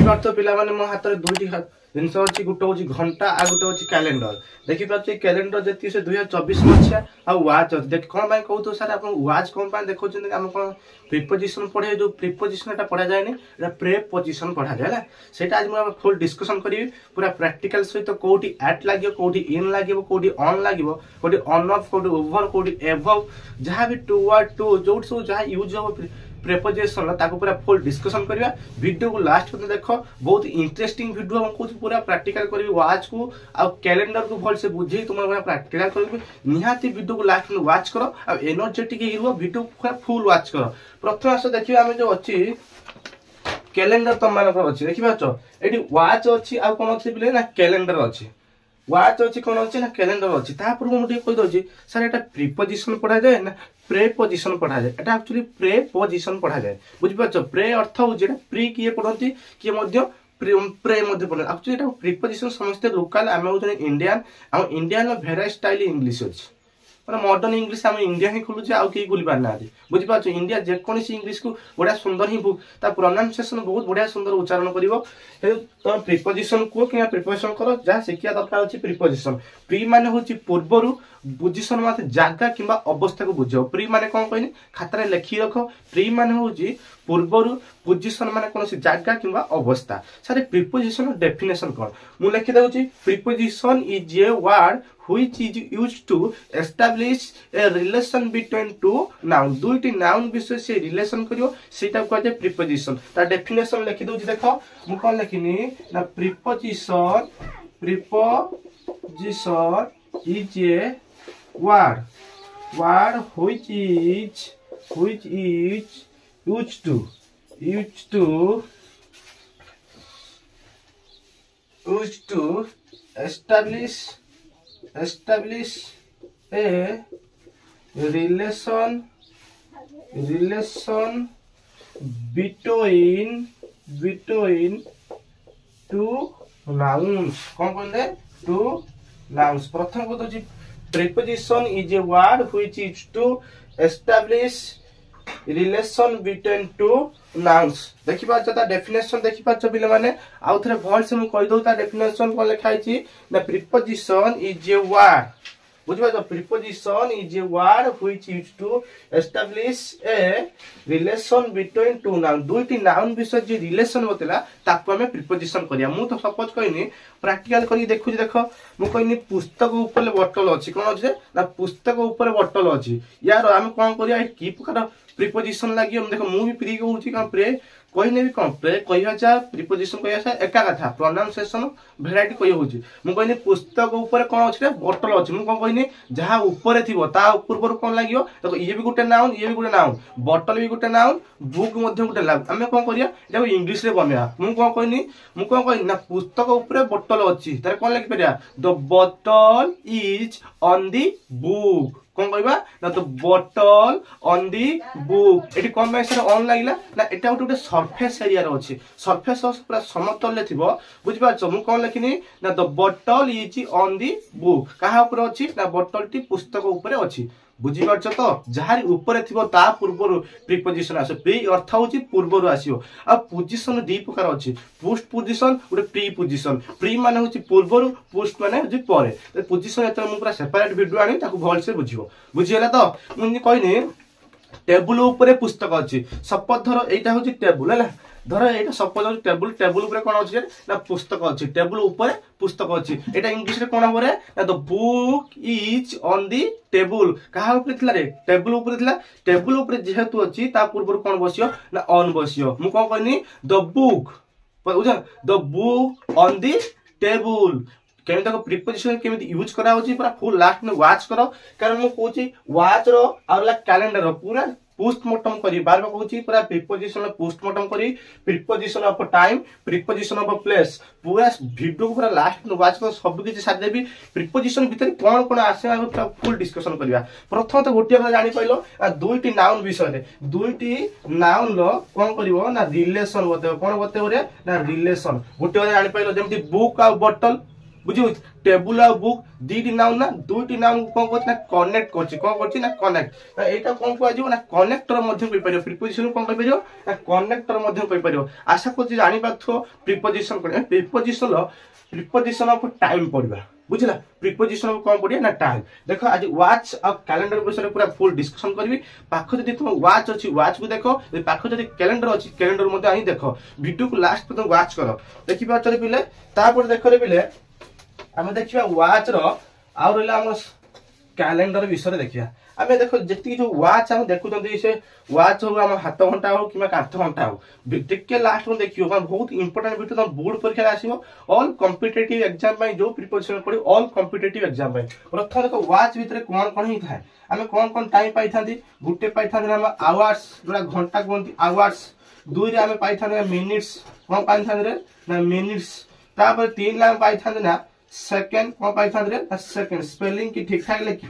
देखिपे पिला माने मो हाथ में दुईटी जिनस अच्छी गोटे हूँ घंटा आ गोटे हूँ कैलेंडर देखिपे कैलेंडर जी से 2024 मसीहा आ वाच अच्छे देख कौन कहते सर आप वाच कौन देखते आम कौन प्रिपोजिशन पढ़े जो प्रिपोजिशन पढ़ा जाए प्रेपोजिशन पढ़ा जाए से आज मुझे फुल डिस्कसन करी पूरा प्रैक्टिकल सहित कौटी एट लगे कौटी इन लगे कौटी ऑन लगे कौटी ऑन ऑफ कौटी ओवर कौटी एबव जहाँ भी टू वर्ड टू जो सब जहाँ यूज हो प्रेपोजिशन ताको पूरा फुल डिस्कसन करिया वीडियो को लास्ट पर्यंत देख बहुत इंटरेस्टिंग वीडियो हम कुछ पूरा प्रैक्टिकल करी वाच को आ कैलेंडर को भल से बुझे तुम प्रैक्टिकल करी निहाती वीडियो को लास्ट में वाच करो आ एनर्जेटिक हिरो वीडियो पूरा फुल वाच करो प्रथम आस देखिए आम जो अच्छी कैलेंडर तुम मान अच्छी देखिए ये वाच अच्छी आ कौन अच्छी बोले ना कैलेंडर अच्छी वाच अच्छी कौन अच्छी ना कैलेंडर अच्छी पूर्व मुझे कहीदे सर यहाँ प्रिपोजिशन पढ़ा जाए ना प्रेपोजिशन पढ़ा जाए एटा एक्चुअली प्रेपोजिशन पढ़ा जाए बुझिपार प्रे अर्थ हूँ प्री किए पढ़ती किए प्रे पढ़े एक्चुअली प्रिपोजिशन समस्त लोकाल आम हूँ इंडियन आम इंडियन भेराइटी स्टाइल इंग्लीश अच्छी मैं मॉडर्न इंग्लीश आम इंडिया ही खोलुचे आउ कहीं खोली पार ना बुझिपार इंडिया जेकोसी इंग्लीश को बढ़िया सुंदर ही बुक प्रोनाउंसिएशन बहुत बढ़िया सुंदर उच्चारण कर तुम प्रिपोजिशन कह कि प्रिपोजिशन कर जहाँ शिखा दरकार अच्छी प्रिपोजिशन प्री मान हूँ पूर्वर पोजिशन मतलब जगह कि अवस्था को बुझ प्री मान कौन कहनी खातार लिखी रख प्री मान हूँ पूर्वर पोजिशन मान कौन जगह कि अवस्था सर प्रिपोजिशन डेफिनेशन कौन मुझे लिखिदे preposition is a word which is used to establish a relation between two noun दुईटी नाउन विषय से रिलेशन करियो सेटा को जे प्रिपोजिशन ता डेफिनेशन लिखि दउची देखो मु कोन लिखिनी ना preposition is A word which is used to establish a relation between two nouns कौन कहले two nouns प्रथम को तो preposition is a word which is to establish relation between two nouns देखि पाछ ता डेफिनेशन देखि पाछ बिले माने आउ थरे भल से मु कहि दउ ता डेफिनेशन को लिखाई छी ना प्रिपोजिशन इज ए वर्ड बुझबा तो preposition is a word which use to establish a relation between two noun दुईटी नाउन विषय जे रिलेशन होतला ताको हमें प्रिपोजिशन करिया मु तो सपोज कहिनी प्रैक्टिकल करी देखु देखो मु कहिनी पुस्तक ऊपर बोतल अछि कोन अछि ना पुस्तक ऊपर बोतल अछि यार हम कोन करिया की प्रकार प्रिपोजिशन लागि हम देखो मु भी प्री कहूची का प्रे कहने भी कौन प्रे कह प्रिपोजिशन कह एका कथा प्रोनाउंसिएशन भेराइटी कह होची मु कहनी पुस्तक ऊपर कौन अच्छे बोतल अच्छी मुझे कौन कहनी जहाँ ऊपर थी पूर्व कौन लगे देखो ये भी गोटे नाउन ये भी गोटे नाउन बोतल भी गोटे नाउन बुक गोटे नाउन आम कौन करिया इंग्लीश रे बनवा मु कौन कहनी ना पुस्तक ऊपर बोतल अच्छी तार कौन लिखि परिया द बोतल इज ऑन दी बुक कौन कहबा ना तो बोतल ऑन दी बुक एटी कौन सर ऑन लागिला ना एटा गोटे सरफेस एरिया रो अछि सरफेस पूरा समतल थिबो बुझि पाछ मु कौन लिखिनी ना द बोतल इज ऑन दी बुक कहा ऊपर अछि ना बोतल टी पुस्तक ऊपर अछि बुझि पाछ तो जहार ऊपर थिबो ता पूर्वरु प्रीपोजिशन आसे प्री अर्थ होची पूर्वरु आसियो आ पोजीशन दी प्रकार अछि पोस्ट पोजीशन गोटे प्री पोजीशन प्री माने होची पूर्वरु पोस्ट माने होची परे पोजीशन एतर मु पूरा सेपरेट वीडियो आनी ताको भल से बुझियो बुझियला तो मु कहनी टेबुल ऊपर पुस्तक अछि सपोज धर एटा होची टेबुल हैला धर एटा सपोज टेबुल ऊपर कोन अछि ना पुस्तक अछि टेबुल ऊपर पुस्तक अछि एटा इंग्लिश रे कोन होरे ना the book is on the table कहा ऊपर थिला रे टेबुल ऊपर जेहेतु अछि ता पूर्व कोन बसियो ना ऑन बसियो मु कोन कहनी द बुक बुझा the book on the table केमी तक प्रीपोजिशन केमी यूज करा होची पूरा फुल लास्ट में वाच करो कारण मु कहूची वाच रो और कैलेंडर रो पूरा पोस्टमार्टम करी बार बार कहूची पूरा प्रीपोजिशन पोस्टमार्टम करी preposition of time preposition of place पूरा वीडियो को पूरा लास्ट में वाच कर सब किछि साथ देबी प्रीपोजिशन भीतर कोन कोन आसे पूरा फुल डिस्कशन करिया प्रथम तो गोटिया को जानि पाइलो दुईटी नाउन विषय रे दुईटी नाउन लो कोन करिवो ना रिलेशन बते कोन बते रे ना रिलेशन गोटिया जानि पाइलो जेमति बुक आ बोतल बुझे टेबुल आ बुक दीटी नाउन ना दुईटी नाउन कोन करछि ना कनेक्ट करछि कोन करछि ना कनेक्ट एटा कोन को आजियो ना कनेक्टर मध्ये कहि परियो प्रीपोजिशन कोन कहि परियो ना कनेक्टर मध्ये कहि परियो आशा करछि जानि पाथो प्रीपोजिशन कोन प्रीपोजिशन ऑफ टाइम पढिबा बुझला प्रीपोजिशन ऑफ कोन पढिया ना टाइम देखो आज वॉच और कैलेंडर विषय पूरा फुल डिस्कशन करबी पाखो जदी तुम वॉच अछि वॉच को देखो पाखो जदी कैलेंडर अछि कैलेंडर मध्ये आही देखो वीडियो को लास्ट पर तुम वॉच करो देखिबा चले पिले तापर देखो रे पिले आमे देखिबा वॉच रो आ रहला हम कैलेंडर विषय देखिबा आमे देखो जति जो वॉच हम देखु जंदी से वॉच हो हम हाथ घंटा हो किमा काठ घंटा हो टिके लास्ट में देखियो हम बहुत इंपोर्टेंट वीडियो हम बोर्ड परीक्षा आसीबो ऑल कॉम्पिटिटिव एग्जाम में जो प्रिपरेशन पड़ी ऑल कॉम्पिटिटिव एग्जाम में प्रथम देखो वॉच भीतर कोन कोन ही थाए आमे कोन टाइम पाई थांदी गुटे पाई थांदी हम आवर्स जोड़ा घंटा कोनती आवर्स दुई रे आमे पाई थांदी मिनिट्स कोन पाई थांदी रे ना मिनिट्स तापर तीन ला पाई थांदी ना सेकंड कोन पाई थांदी रे ना सेकंड स्पेलिंग की ठीक ठाक लिखी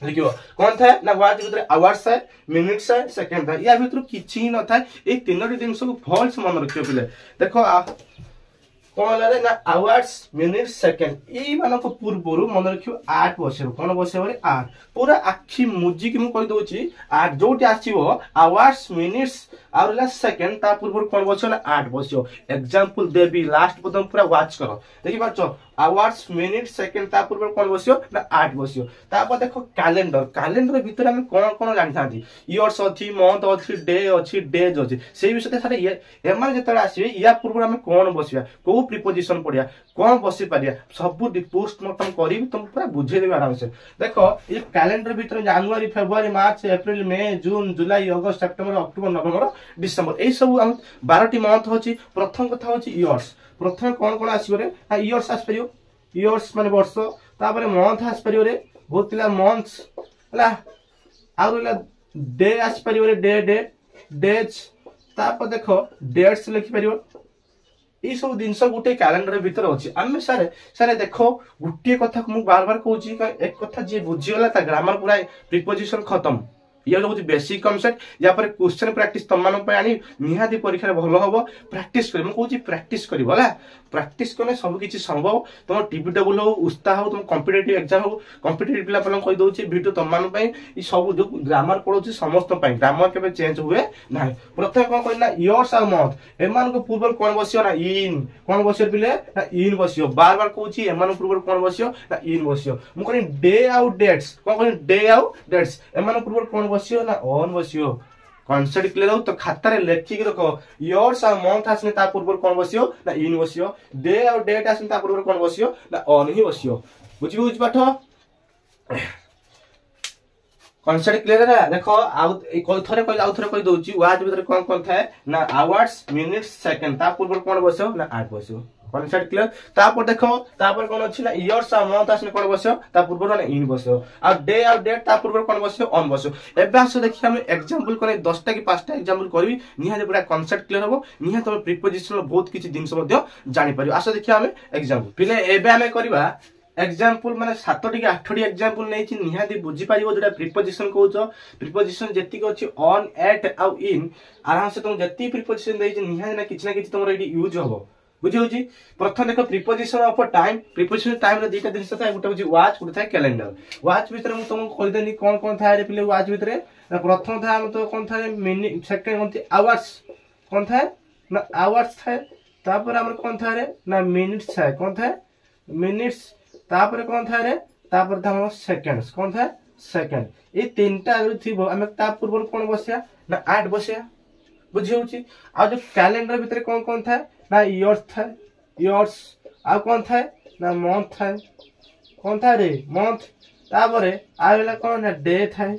लिखियो कौन था ना वाच भीतर आवर्स है मिनिट्स है सेकंड है या भीतर किछि न था ए तीनोटी जिंस को फॉल्स मन रखियो पिले देखो कौन रे ना आवर्स मिनिट्स सेकंड ई मान को पूर्वरु मन रखियो 8 बसेरो कोन बसेरो रे 8 पूरा आखी मुजी कि मु कहि दोची 8 जोटी आसीबो आवर्स मिनिट्स आउरला सेकंड ता पूर्वरु कोन बसियो ना 8 बसियो एग्जांपल देबी लास्ट पदम पूरा वाच करो देखि पाछो आवर्स मिनिट्स सेकंड ता पूर्वरु कोन बसियो ना 8 बसियो तापर देखो कैलेंडर कैलेंडर भीतर हम कोन जानि थांती इयर्स अछि मंथ अछि डे अछि डेज अछि सेही विषय सारे एमान जेतरा आसीबे या पूर्वरु हम कोन बसिया को प्रीपोजिशन पडिया कोन बसि पारिया सब पोस्टमार्टम करी तुम पूरा बुझे देबे आराम से देखो ये कैलेंडर भीतर जनवरी फरवरी मार्च अप्रैल मई जून जुलाई अगस्त सेप्टेम्बर अक्टोबर नवंबर डिसेंबर ए सब हम 12टी मंथ होची प्रथम कथा होची इयर्स प्रथम कोन आसीबो रे इयर्स आस परियो इयर्स माने वर्ष तापर मंथ आस परियो रे बहुत पिला मंथ्स हला आउरला डे आस परियो रे डे डेज तापर देखो डेट्स लिखि परियो ये सब जिनस गोटे कैलेंडर भीतर अच्छी आम सारे देखो गोटे कथा को बार बार कहूँ एक कथा जी बुझीगला ग्रामर पूरा प्रिपोजिशन खत्म ये हूँ बेसिक कनसेप्ट या पर क्वेश्चन प्रैक्टिस तुम आनी निहाती परीक्षा भल हम प्रैक्टिस कर कहूँ प्रैक्टिस कर प्रैक्टिस कले सब किसी संभव तुम टीवी टेबुल हो उत्साह हो तुम कॉम्पिटिटिव एग्जाम हो कॉम्पिटिटिव पिला कहि दउछि वीडियो तुम मान सब जो ग्रामर पढ़ौछि समस्त ग्रामर केबे चेंज हुए ना प्रथम कोन कहना इयर्स और मंथ एमान को पूर्व कोन बसियो ना इन कोन बसियो पिले ना इन बसियो बार बार कहूछि एमान पूर्व कोन बसियो ना इन बसियो मु कहनी डे आउट डेट्स कोन कहनी डे आउट डेट्स एमान पूर्व कोन बसियो ना ऑन बसियो कॉन्सेप्ट क्लियर हो तो खाता रे लेखिक रखो इयर्स और मंथ आसने ता पूर्व कोन बसियो ना इन बसियो डे और डेट आसने ता पूर्व कोन बसियो ना ऑन ही बसियो बुझ पाठ कॉन्सेप्ट क्लियर है देखो आउ थरे कहि दउची वाच भीतर कोन थाए ना आवर्स मिनिट्स सेकंड ता पूर्व कोन बसियो ना 8 बसियो कॉन्सेप्ट क्लियर तापर देखो तापर कोन अछि ना इयर्स और मंथ आसने कोन बसियो ता पूर्व ना इन बसियो आ डे और डेट ता पूर्व कोन बसियो ऑन बसियो एबे आसो देखि हम एग्जांपल कोने 10टा कि 5टा एग्जांपल करबी निहा पूरा कॉन्सेप्ट क्लियर हो निहा तो प्रीपोजिशन बहुत किछि जिंस मध्ये जानि परियो आसो देखि हम एग्जांपल पिले एबे हमें करबा एग्जांपल माने 7टी 8टी एग्जांपल नै छि निहाती बुझी पारिबो जेटा प्रीपोजिशन कहउछो प्रीपोजिशन जेति को अछि ऑन एट आउ इन आराम से तुम जेति प्रीपोजिशन दै छि निहाती ना किछि तुमरो एडी यूज होबो बुझी होची प्रथम देखो preposition of time preposition time रे दीटा जिंस था गुटे होची वॉच गुटे था कैलेंडर वॉच भीतर मु तुमको कहि देनी कोन था रे पिले वॉच भीतर प्रथम था हम तो कोन था मिनिट सेकंड होती आवर्स कोन था ना आवर्स था तापर हमर कोन था रे ना मिनिट्स था कोन था मिनिट्स तापर कोन था रे तापर था सेकंड्स कोन था सेकंड ए तीनटा जो थिबो हम ता पूर्व कोन बसिया ना 8 बसिया बुझी होची आ जो कैलेंडर भीतर कोन था ना इयर्स था इयर्स आ कोन था ना मंथ था कोन था रे मंथ तापरे आवेला कोन ना डे था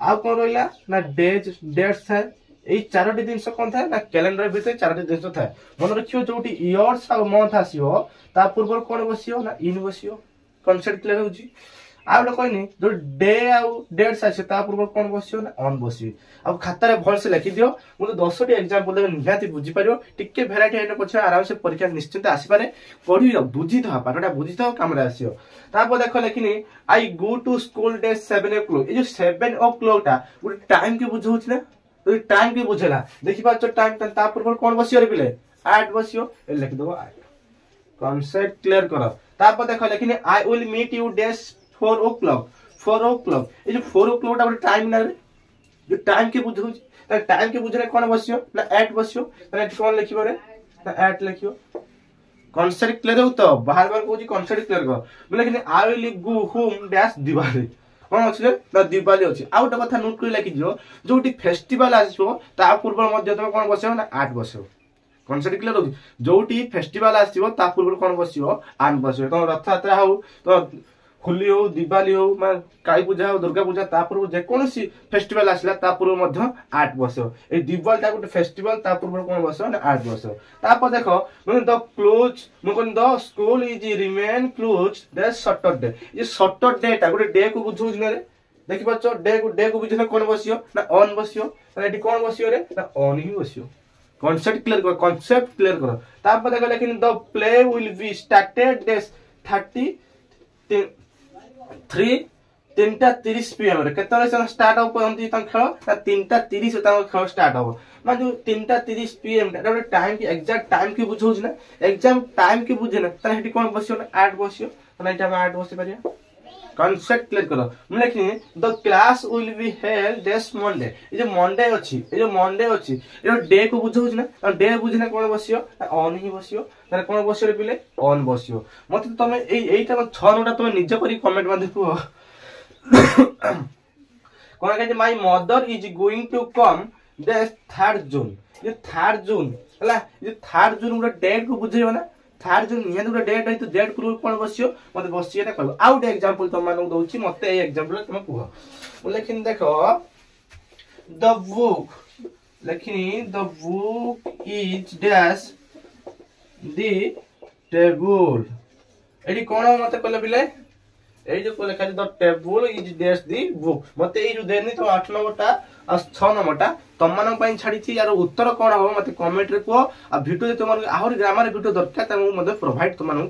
आ कोन रोइला ना डेज डेट्स था ए चारोटी जिंस कोन था ना कैलेंडर भीतर चारोटी जिंस था मन रखियो जोटी इयर्स आ मंथ आसीओ ता पूर्व कोन बसियो ना इन बसियो कॉन्सेप्ट क्लियर होची आ लोग कहनी जो डे आउ डेट्स आसे ता पूर्व कोन बसियो ना ऑन बसियो अब खाता रे भल से लिखि दियो मु तो 10टी एग्जांपल देबे निहाती बुझी परियो टिके वेराइटी हेने पछे आराम से परीक्षा निश्चित आसी पारे पढि बुझी था पाठटा बुझी था काम रे आसियो तापर देखो लिखिनी आई गो टू स्कूल डे 7 o'clock ए जो 7 o'clock टा गुड टाइम के बुझौछ ना तो टाइम के बुझेला देखि पा टाइम ता पूर्व कोन बसियो रे पिले 8 बसियो ए लिख दबो 8 कॉन्सेप्ट क्लियर करो तापर देखो लेकिन I will meet you dash 4 o'clock 4 o'clock ए जो 4 o'clock टा टाइम ना रे जो टाइम के बुझौ त टाइम के बुझरे कोन बसियो ना एट बसियो त कोन लिखिबो रे ना एट लिखियो कॉन्सेप्ट क्लियर हो तो बाहर बाहर कहूँ कॉन्सेप्ट क्लियर कर बोले कि I will go home dash Diwali कौन अच्छे ना दिवाली अच्छी आउ गोटे कथा नोट कर लिखि जो फेस्टिवल आसो ता पूर्व मध्य तुम कौन बस ना आठ बस कॉन्सेप्ट क्लियर हो जो फेस्टिवल आसो ता पूर्व कौन बस आठ बस तुम रथ यात्रा हो तो होली हो दिवाली हो काली पूजा हो दुर्गा पूजा ता पूर्व जेकोसी फेस्टिवल आसला ता पूर्व मध्य 8 वर्ष ए दिवाली ता गोटे फेस्टिवल ता पूर्व कोन वर्ष ना 8 वर्ष तापर देखो the close the school is remain close the Saturday ये सैटरडे ता गोटे डे को बुझौ न रे देखि बच्चो डे को बुझले कोन बसियो ना ऑन बसियो ना एटी कोन बसियो रे ना ऑन ही बसियो कॉन्सेप्ट क्लियर कर तापर देखो लेकिन the play will be started dash 3:30 PM रे केतरे से स्टार्ट हो पहंती ता खेल ना 3:30 ता खेल स्टार्ट हो मान जो 3:30 PM रे टाइम की एग्जैक्ट टाइम की बुझौ ना एग्जाम टाइम की बुझे ना ता हेटी कोन बसियो ना 8 बसियो ता एटा में 8 बसि परिया कॉन्सेप्ट क्लियर करो मैं लिखनी the class will be held this Monday ये जो मंडे अछि ये डे को बुझौ ना डे बुझना कोन बसियो ऑन ही बसियो तारे कोन बसियो रे पिले ऑन बसियो मते तमे एटा 6 नोटा तमे निज करी कमेंट मा देखो कोन कहै my mother is going to come this 3rd June ये 3rd जून हला ये 3rd जून उडा डेट को बुझैयो ना 3rd जून नियन उडा डेट है तो डेट पूर्व कोन बसियो मते बसियो ना कहबो आउट एग्जांपल तुम मानू दउची मते ए एग्जांपल तुम कहो लेकिन देखो द बुक लेकिन the book is dash the table एडी कोन मते कहले बिले ए जो को लेखा the table is dash the book मते ए जो देनी तो 8 नंबरटा आ 6 नंबरटा तुम मानन पई छाडी छी यार उत्तर कोन हो मते कमेंट रे को आ वीडियो जे तुम आहुरी ग्रामर वीडियो दरकार त मु मते प्रोवाइड तुम मानन